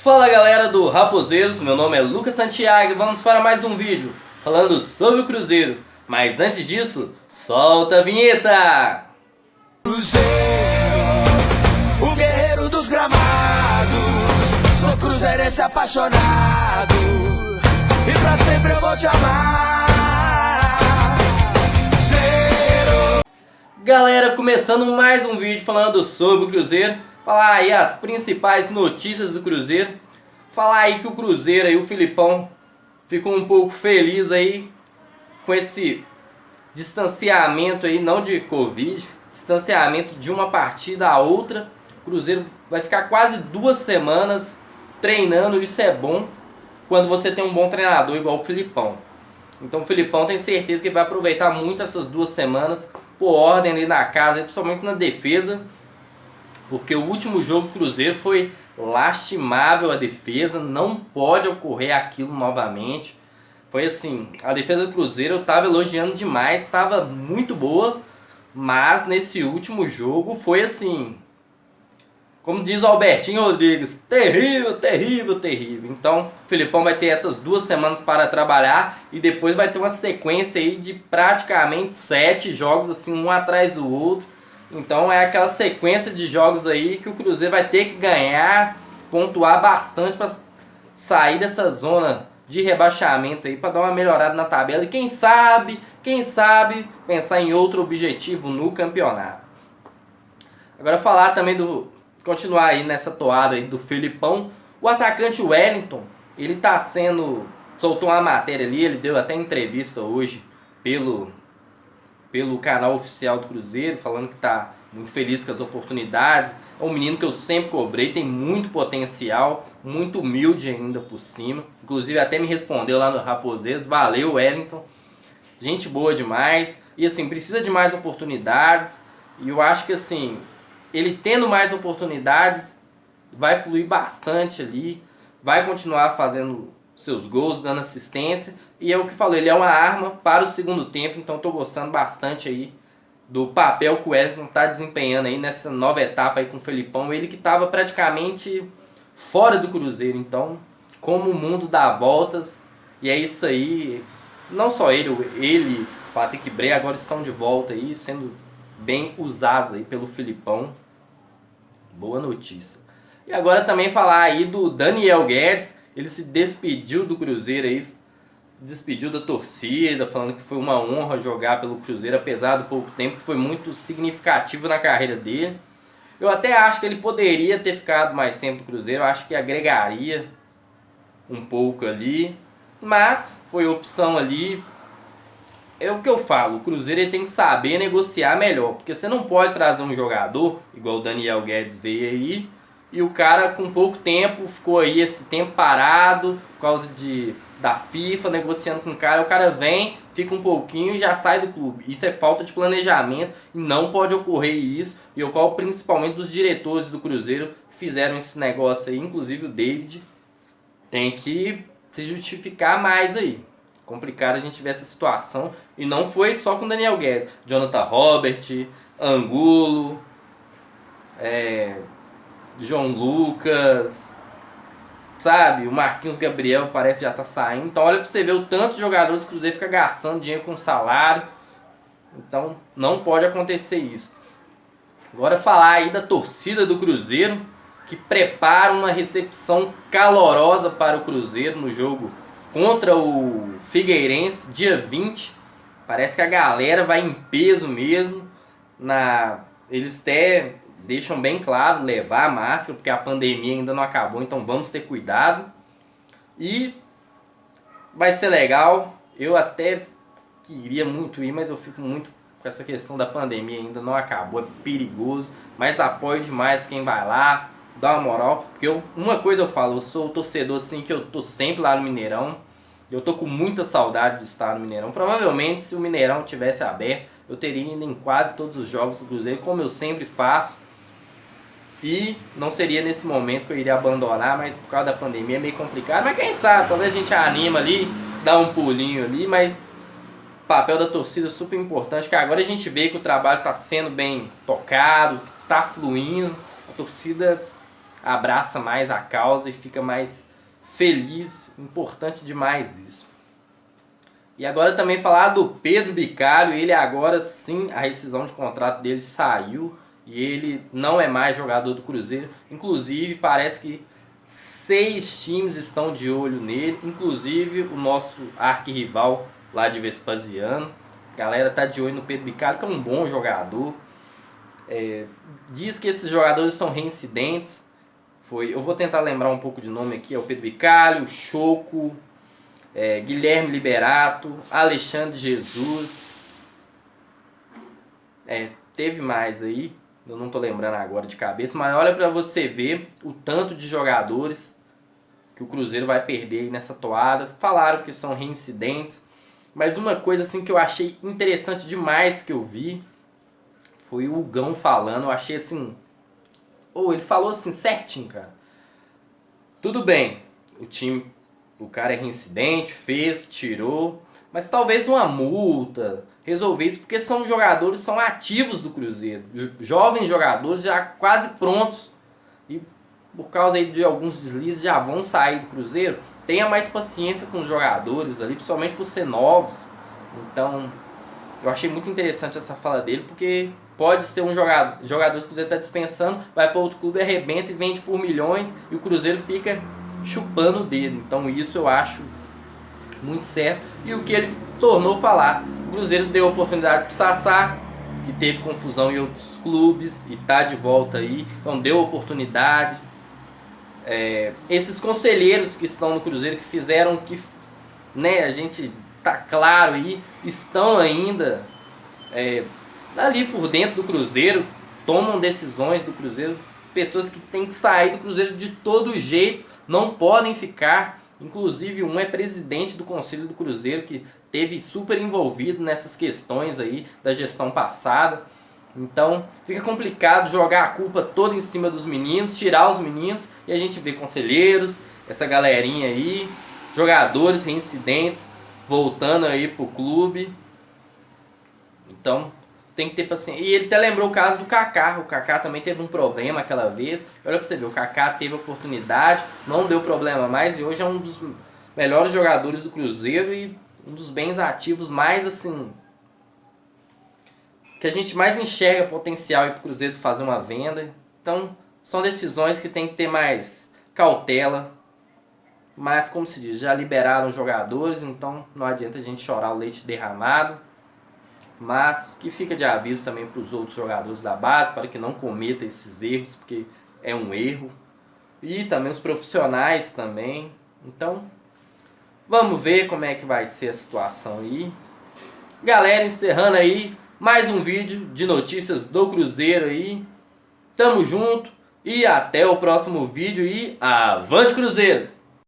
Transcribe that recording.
Fala galera do Raposeiros, meu nome é Lucas Santiago e vamos para mais um vídeo falando sobre o Cruzeiro. Mas antes disso, solta a vinheta! Cruzeiro, o guerreiro dos gramados, sou cruzeirense apaixonado e pra sempre eu vou te amar. Cruzeiro. Galera, começando mais um vídeo falando sobre o Cruzeiro, falar aí as principais notícias do Cruzeiro, falar aí que o Cruzeiro aí, o Filipão, ficou um pouco feliz aí com esse distanciamento aí, não de Covid, distanciamento de uma partida a outra. O Cruzeiro vai ficar quase 2 semanas treinando, isso é bom quando você tem um bom treinador igual o Filipão. Então o Filipão tem certeza que vai aproveitar muito essas 2 semanas, por ordem ali na casa, principalmente na defesa, porque o último jogo do Cruzeiro foi lastimável a defesa, não pode ocorrer aquilo novamente. Foi assim, a defesa do Cruzeiro eu estava elogiando demais, estava muito boa, mas nesse último jogo foi assim, como diz o Albertinho Rodrigues, terrível, terrível, terrível. Então o Filipão vai ter essas 2 semanas para trabalhar e depois vai ter uma sequência aí de praticamente 7 jogos assim, um atrás do outro. Então é aquela sequência de jogos aí que o Cruzeiro vai ter que ganhar, pontuar bastante para sair dessa zona de rebaixamento aí, para dar uma melhorada na tabela e quem sabe pensar em outro objetivo no campeonato. Agora falar também continuar aí nessa toada aí do Filipão, o atacante Wellington, ele tá soltou uma matéria ali, ele deu até entrevista hoje pelo canal oficial do Cruzeiro, falando que tá muito feliz com as oportunidades. É um menino que eu sempre cobrei, tem muito potencial, muito humilde ainda por cima. Inclusive até me respondeu lá no Raposeiros, valeu Wellington, gente boa demais. E assim, precisa de mais oportunidades, e eu acho que assim, ele tendo mais oportunidades, vai fluir bastante ali, vai continuar fazendo seus gols, dando assistência, e é o que falou, ele é uma arma para o segundo tempo, então estou gostando bastante aí do papel que o Wellington está desempenhando aí nessa nova etapa aí com o Felipão, ele que estava praticamente fora do Cruzeiro. Então como o mundo dá voltas, e é isso aí, não só ele, Patrick Bray agora estão de volta aí, sendo bem usados aí pelo Filipão, boa notícia. E agora também falar aí do Daniel Guedes, ele se despediu do Cruzeiro aí, despediu da torcida, falando que foi uma honra jogar pelo Cruzeiro, apesar do pouco tempo, que foi muito significativo na carreira dele. Eu até acho que ele poderia ter ficado mais tempo no Cruzeiro, eu acho que agregaria um pouco ali, mas foi opção ali. É o que eu falo, o Cruzeiro ele tem que saber negociar melhor, porque você não pode trazer um jogador, igual o Daniel Guedes veio aí, e o cara com pouco tempo, ficou aí esse tempo parado, por causa da FIFA, negociando com o cara vem, fica um pouquinho e já sai do clube. Isso é falta de planejamento e não pode ocorrer isso, e eu falo principalmente dos diretores do Cruzeiro que fizeram esse negócio aí, inclusive o David, tem que se justificar mais aí. Complicado a gente ver essa situação, e não foi só com o Daniel Guedes, Jonathan Robert, Angulo, João Lucas, sabe, o Marquinhos Gabriel parece que já tá saindo. Então olha pra você ver o tanto de jogadores do Cruzeiro fica gastando dinheiro com salário. Então não pode acontecer isso. Agora falar aí da torcida do Cruzeiro, que prepara uma recepção calorosa para o Cruzeiro no jogo contra o Figueirense, dia 20. Parece que a galera vai em peso mesmo. Eles até deixam bem claro levar a máscara, porque a pandemia ainda não acabou, então vamos ter cuidado. E vai ser legal. Eu até queria muito ir, mas eu fico muito com essa questão da pandemia, ainda não acabou, é perigoso. Mas apoio demais quem vai lá, dá uma moral. Porque uma coisa eu falo, eu sou torcedor assim, que eu tô sempre lá no Mineirão. Eu tô com muita saudade de estar no Mineirão. Provavelmente se o Mineirão tivesse aberto, eu teria ido em quase todos os jogos do Cruzeiro, como eu sempre faço. E não seria nesse momento que eu iria abandonar, mas por causa da pandemia é meio complicado. Mas quem sabe, talvez a gente anima ali, dá um pulinho ali, mas o papel da torcida é super importante, que agora a gente vê que o trabalho está sendo bem tocado, está fluindo, a torcida abraça mais a causa e fica mais feliz. Importante demais isso. E agora também falar do Pedro Bicalho. Ele agora sim, a rescisão de contrato dele saiu e ele não é mais jogador do Cruzeiro. Inclusive parece que 6 times estão de olho nele, inclusive o nosso arquirrival lá de Vespasiano. A galera tá de olho no Pedro Bicalho, que é um bom jogador. Diz que esses jogadores são reincidentes. Eu vou tentar lembrar um pouco de nome aqui. É o Pedro Bicalho, o Choco, Guilherme Liberato, Alexandre Jesus. Teve mais aí, eu não tô lembrando agora de cabeça, mas olha pra você ver o tanto de jogadores que o Cruzeiro vai perder aí nessa toada. Falaram que são reincidentes, mas uma coisa assim que eu achei interessante demais que eu vi foi o Hugão falando. Eu achei assim, ele falou assim certinho, cara. Tudo bem, o cara é reincidente, fez, tirou, mas talvez uma multa, resolver isso, porque são jogadores, são ativos do Cruzeiro, jovens jogadores já quase prontos, e por causa aí de alguns deslizes já vão sair do Cruzeiro. Tenha mais paciência com os jogadores ali, principalmente por ser novos. Então, eu achei muito interessante essa fala dele, porque pode ser um jogador que o Cruzeiro está dispensando, vai para outro clube, arrebenta e vende por milhões, e o Cruzeiro fica chupando o dedo. Então isso eu acho muito certo. E o que ele tornou falar, o Cruzeiro deu oportunidade para o Sassá, que teve confusão em outros clubes e tá de volta aí, então deu oportunidade. Esses conselheiros que estão no Cruzeiro, que fizeram que, né, a gente tá claro aí, estão ainda ali por dentro do Cruzeiro, tomam decisões do Cruzeiro, pessoas que têm que sair do Cruzeiro de todo jeito, não podem ficar. Inclusive um é presidente do Conselho do Cruzeiro, que teve super envolvido nessas questões aí da gestão passada. Então fica complicado jogar a culpa toda em cima dos meninos, tirar os meninos, e a gente vê conselheiros, essa galerinha aí, jogadores reincidentes voltando aí pro clube. Então tem que ter paciência. E ele até lembrou o caso do Kaká. O Kaká também teve um problema aquela vez. Olha pra você ver, o Kaká teve oportunidade, não deu problema mais, e hoje é um dos melhores jogadores do Cruzeiro e um dos bens ativos mais assim, que a gente mais enxerga potencial aí pro Cruzeiro fazer uma venda. Então são decisões que tem que ter mais cautela. Mas como se diz, já liberaram os jogadores, então não adianta a gente chorar o leite derramado. Mas que fica de aviso também para os outros jogadores da base, para que não cometa esses erros, porque é um erro. E também os profissionais também. Então, vamos ver como é que vai ser a situação aí. Galera, encerrando aí mais um vídeo de notícias do Cruzeiro aí. Tamo junto e até o próximo vídeo e avante Cruzeiro!